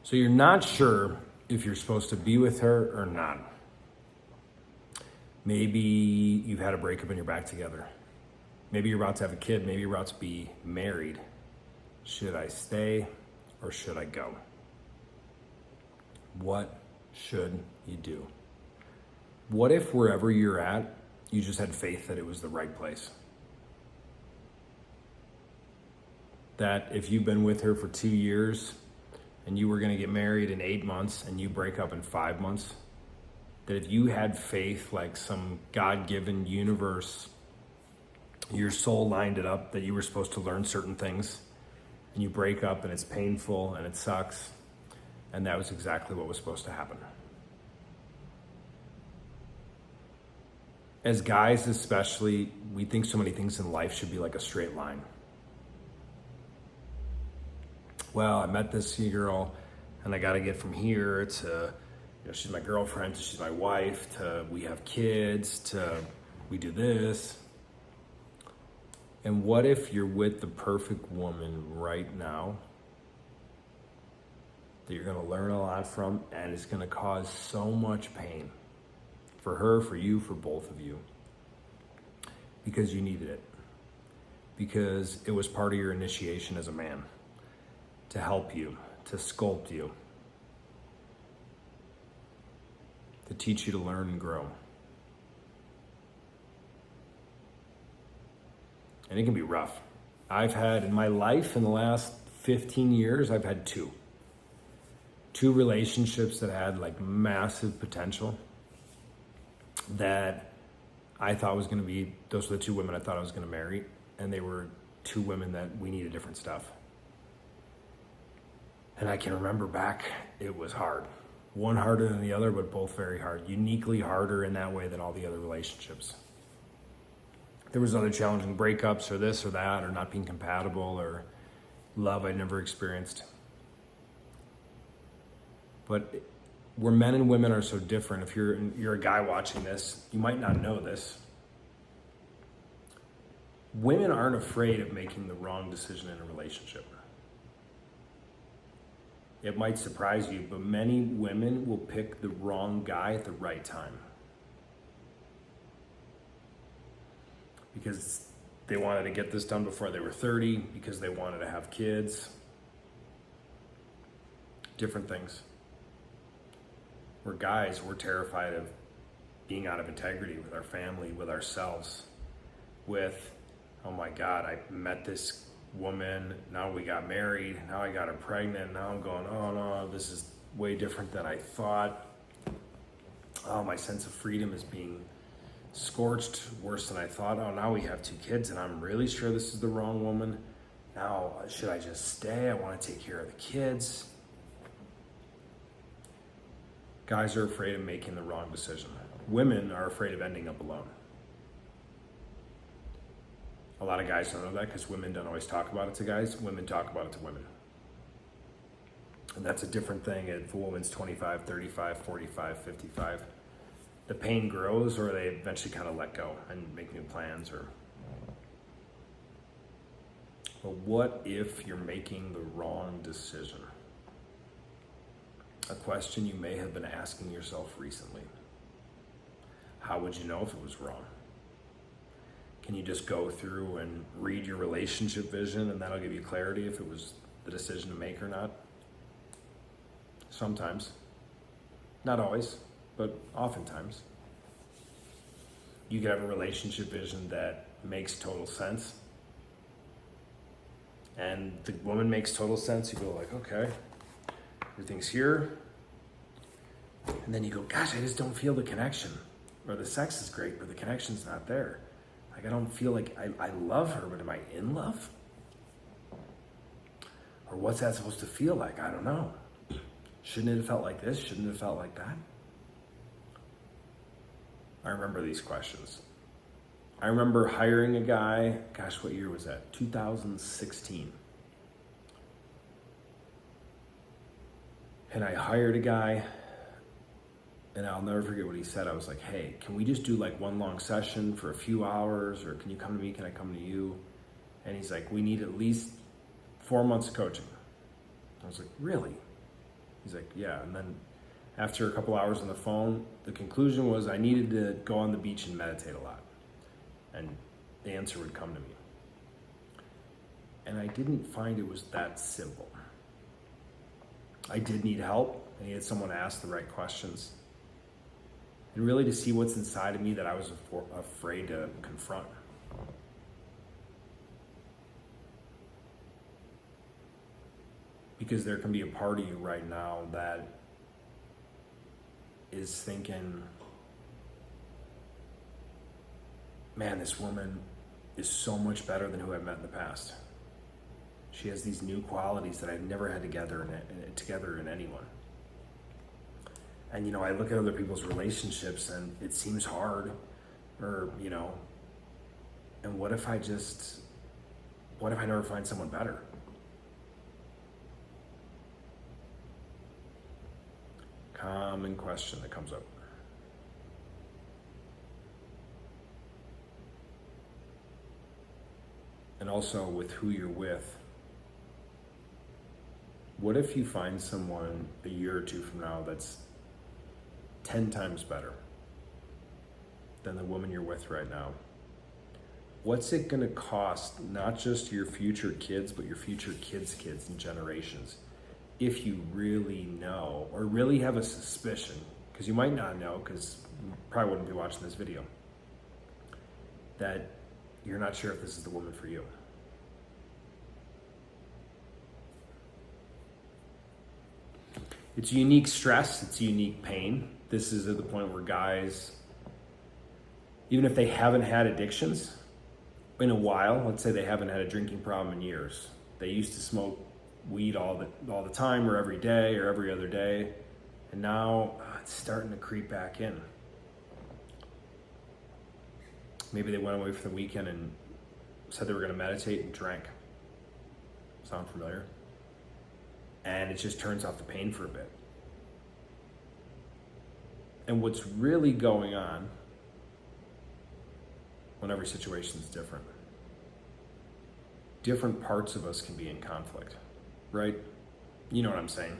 So you're not sure if you're supposed to be with her or not. Maybe you've had a breakup and you're back together. Maybe you're about to have a kid. Maybe you're about to be married. Should I stay or should I go? What should you do? What if wherever you're at, you just had faith that it was the right place? That if you've been with her for 2 years and you were going to get married in 8 months and you break up in 5 months, that if you had faith like some God-given universe, your soul lined it up that you were supposed to learn certain things, and you break up and it's painful and it sucks, and that was exactly what was supposed to happen. As guys especially, we think so many things in life should be like a straight line. Well, I met this girl and I got to get from here to, she's my girlfriend, to she's my wife, to we have kids, to we do this. And what if you're with the perfect woman right now that you're going to learn a lot from, and it's going to cause so much pain for her, for you, for both of you, because you needed it, because it was part of your initiation as a man, to help you, to sculpt you, to teach you to learn and grow. And it can be rough. I've had in my life, in the last 15 years, I've had two relationships that had like massive potential that I thought was going to be, those were the two women I thought I was going to marry. And they were two women that we needed different stuff. And I can remember back, it was hard. One harder than the other, but both very hard. Uniquely harder in that way than all the other relationships. There was other challenging breakups or this or that, or not being compatible, or love I'd never experienced. But where men and women are so different, if you're a guy watching this, you might not know this. Women aren't afraid of making the wrong decision in a relationship. It might surprise you, but many women will pick the wrong guy at the right time. Because they wanted to get this done before they were 30, because they wanted to have kids. Different things. We're guys, we're terrified of being out of integrity with our family, with ourselves, with, oh my God, I met this woman, now we got married, now I got her pregnant, now I'm going, oh no, this is way different than I thought. Oh, my sense of freedom is being scorched worse than I thought. Oh, now we have 2 kids and I'm really sure this is the wrong woman. Now, should I just stay? I want to take care of the kids. Guys are afraid of making the wrong decision. Women are afraid of ending up alone. A lot of guys don't know that because women don't always talk about it to guys. Women talk about it to women. And that's a different thing if a woman's 25, 35, 45, 55. The pain grows, or they eventually kind of let go and make new plans. But what if you're making the wrong decision? A question you may have been asking yourself recently. How would you know if it was wrong? Can you just go through and read your relationship vision and that'll give you clarity if it was the decision to make or not? Sometimes. Not always, but oftentimes. You could have a relationship vision that makes total sense. And the woman makes total sense. You go like, okay, everything's here. And then you go, gosh, I just don't feel the connection. Or the sex is great, but the connection's not there. Like, I don't feel like I love her, but am I in love? Or what's that supposed to feel like? I don't know. Shouldn't it have felt like this? Shouldn't it have felt like that? I remember these questions. I remember hiring a guy, gosh, what year was that? 2016. And I hired a guy, and I'll never forget what he said. I was like, hey, can we just do like one long session for a few hours? Or can you come to me? Can I come to you? And he's like, we need at least 4 months of coaching. I was like, really? He's like, yeah. And then after a couple hours on the phone, the conclusion was I needed to go on the beach and meditate a lot. And the answer would come to me. And I didn't find it was that simple. I did need help. I needed someone to ask the right questions. And really to see what's inside of me that I was afraid to confront. Because there can be a part of you right now that is thinking, man, this woman is so much better than who I've met in the past. She has these new qualities that I've never had together in anyone. And, you know, I look at other people's relationships and it seems hard, or, you know, and what if I never find someone better? Common question that comes up. And also with who you're with. What if you find someone a year or two from now that's 10 times better than the woman you're with right now? What's it gonna cost, not just your future kids, but your future kids' kids and generations, if you really know, or really have a suspicion, because you might not know, because you probably wouldn't be watching this video, that you're not sure if this is the woman for you. It's a unique stress, it's a unique pain. This is at the point where guys, even if they haven't had addictions in a while, let's say they haven't had a drinking problem in years. They used to smoke weed all the time, or every day, or every other day, and now it's starting to creep back in. Maybe they went away for the weekend and said they were going to meditate and drank. Sound familiar? And it just turns off the pain for a bit. And what's really going on, when every situation is different, different parts of us can be in conflict, right? You know what I'm saying.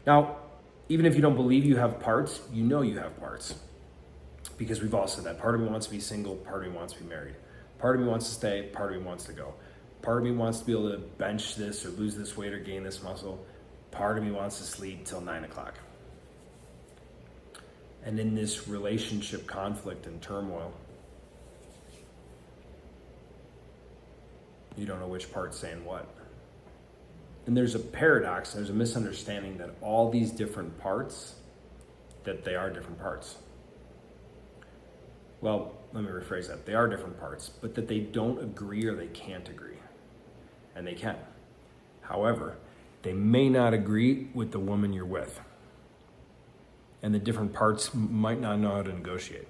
Now, even if you don't believe you have parts, you know you have parts. Because we've all said that. Part of me wants to be single, part of me wants to be married. Part of me wants to stay, part of me wants to go. Part of me wants to be able to bench this or lose this weight or gain this muscle. Part of me wants to sleep till 9 o'clock. And in this relationship conflict and turmoil, you don't know which part's saying what. And there's a paradox, there's a misunderstanding that all these different parts, that they are different parts. Well, let me rephrase that. They are different parts, but that they don't agree or they can't agree. And they can. However, they may not agree with the woman you're with. And the different parts might not know how to negotiate.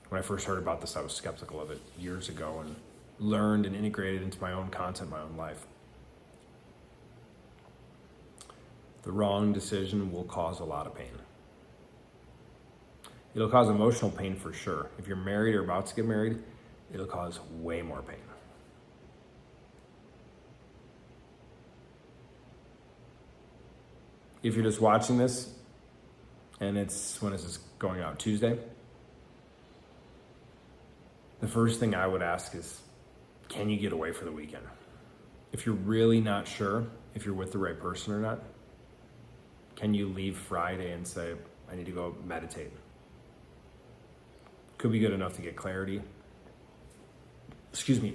When I first heard about this, I was skeptical of it years ago and learned and integrated into my own content, my own life. The wrong decision will cause a lot of pain. It'll cause emotional pain for sure. If you're married or about to get married, it'll cause way more pain. If you're just watching this, and when is this going out? Tuesday? The first thing I would ask is, can you get away for the weekend? If you're really not sure if you're with the right person or not, can you leave Friday and say, I need to go meditate? Could be good enough to get clarity.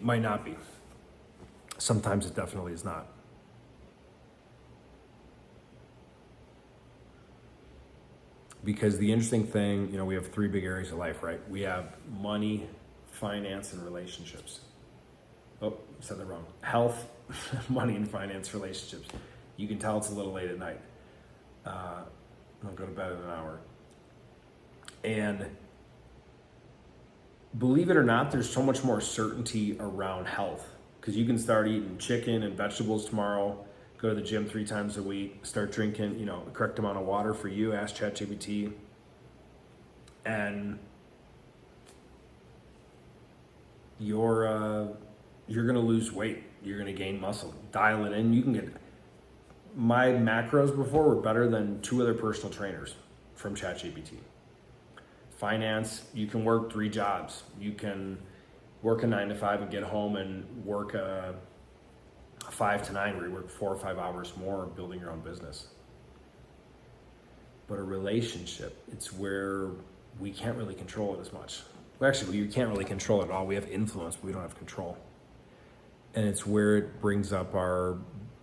Might not be. Sometimes it definitely is not. Because the interesting thing, we have 3 big areas of life, right? We have money, finance, and relationships. Oh, I said that wrong. Health, money, and finance, relationships. You can tell it's a little late at night. I'll go to bed in an hour. And believe it or not, there's so much more certainty around health. Because you can start eating chicken and vegetables tomorrow, go to the gym 3 times a week, start drinking, the correct amount of water for you, ask ChatGPT. And you're going to lose weight. You're going to gain muscle. Dial it in. You can get my macros before were better than 2 other personal trainers from ChatGPT. Finance, you can work 3 jobs. You can work a 9 to 5 and get home and work a 5 to 9 where you work 4 or 5 hours more building your own business. But a relationship, it's where we can't really control it as much. Well, actually, you can't really control it at all. We have influence, but we don't have control. And it's where it brings up our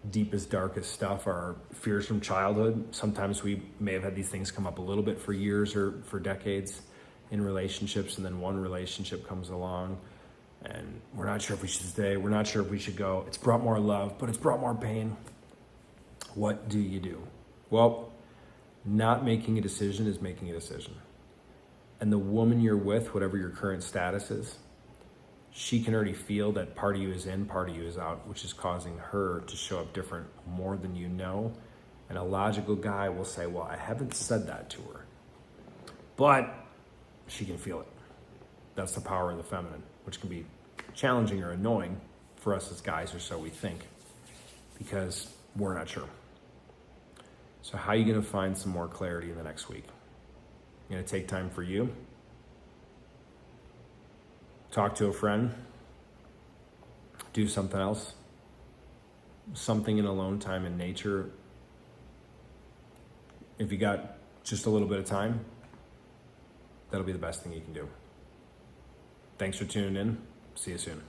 deepest, darkest stuff, our fears from childhood. Sometimes we may have had these things come up a little bit for years or for decades in relationships, and then one relationship comes along and we're not sure if we should stay, we're not sure if we should go. It's brought more love, but it's brought more pain. What do you do? Well, not making a decision is making a decision. And the woman you're with, whatever your current status is, she can already feel that part of you is in, part of you is out, which is causing her to show up different more than you know. And a logical guy will say, well, I haven't said that to her, but she can feel it. That's the power of the feminine, which can be challenging or annoying for us as guys, or so we think, because we're not sure. So how are you going to find some more clarity in the next week? You're going to take time for you, talk to a friend, do something else, something in alone time in nature. If you got just a little bit of time, that'll be the best thing you can do. Thanks for tuning in. See you soon.